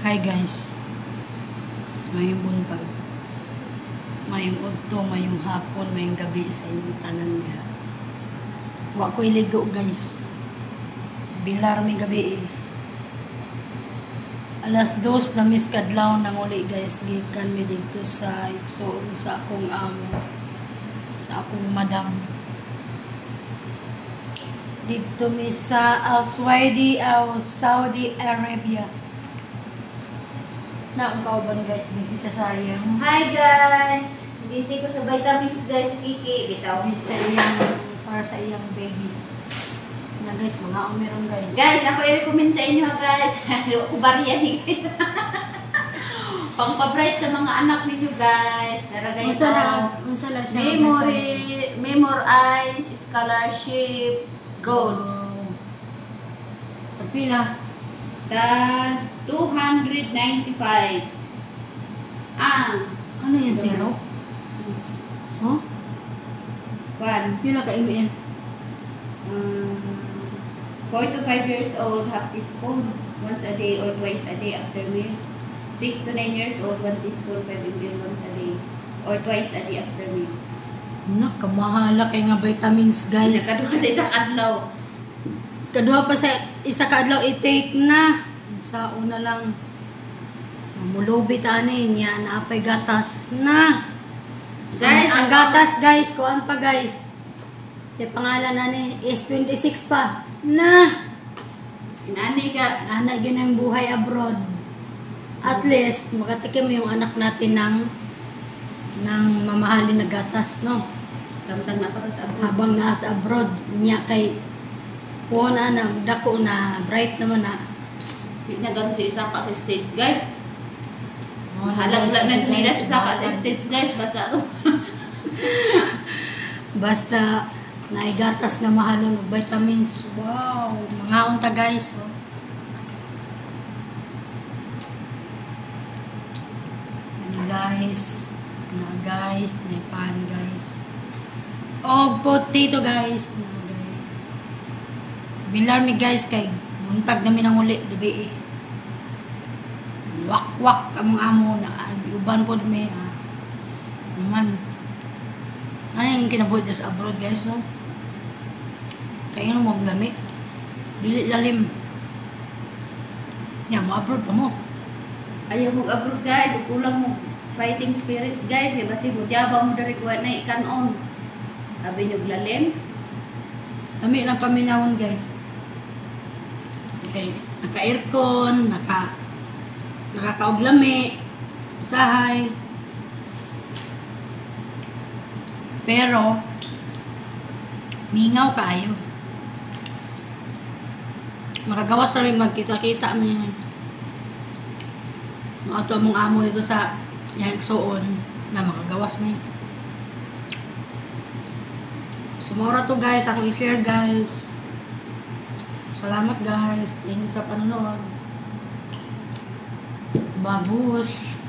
Hi guys. Mayong buntag. Mayong udto, mayong hapon, mayong gabi sa inyong tanan niya. Wa ko iligo guys. Bilar may gabi eh. Alas 2 na miss kadlaw nang uli guys. Gikan mi dito sa igsoon sa akong sa akong madam. Dito mi sa Al-Swaidi, Saudi Arabia. Na ang kauban guys, busy sa sayang. Hi guys! Busy ko sa vitamins guys, Kiki. Bitaw. Busy sa iyang, para sa iyang baby. Na guys, mga meron guys. Guys, ako i-recommend sa inyo guys. Kubarya ni guys. Pang-favorite sa mga anak ninyo guys. Tara guys. Unsa la sa Memorize Scholarship Gold. Pagpila? The 295. Ano yan, zero? Huh? 1. Pila ka ml? 4 to 5 years old, half teaspoon once a day or twice a day after meals. 6 to 9 years old, 1 teaspoon, 5 ml once a day or twice a day after meals. Nakamahala kay nga vitamins guys. Nakaduha sa isang adlaw. Kaduha pa sa isa ka adlaw i-take na. Sa una lang mulubit ani niya na apay gatas na. Guys, ang gatas guys, kuan pa guys. Sa pangalan nani is 26 pa. Na. Inani ka. Ana gyud ang buhay abroad. At least makatikim yung anak natin ng mamahalin na gatas, no? Samtang napata sa abroad. Habang nasa abroad niya kay puuna na dako na bright naman na. Pinagan si isa ka sa States guys. Halang Halang na sumila sa isa ka sa States guys. Basta naigatas na mahalon og vitamins. Wow, mga unta guys. Oh. Ano guys? Na pan guys. Og potato guys. Na guys. Bilar mi guys kay muntag namin ang uli gabi eh. Wak ang amo na uban pod mi. Naman. Ano yung kinabuhi sa abroad guys, no? Kaya nung maglami. Dili lalim. Yan, mo abroad pa mo. Ayaw mo abroad guys. Kulang mo fighting spirit guys. Kaya basi mo jaba mo dari kuha na ikanon. Sabi nyo lalim. Lami ng paminawon guys. Okay. Naka-aircon, nakakauglami, usahay. Pero, mingaw kaayo. Makagawas na rin magkita-kita may mga ito mong amo dito sa Yagsoon na makagawas may. Sumura to guys, akong i-share guys. Salamat guys. Thank you sa panonood. Babush.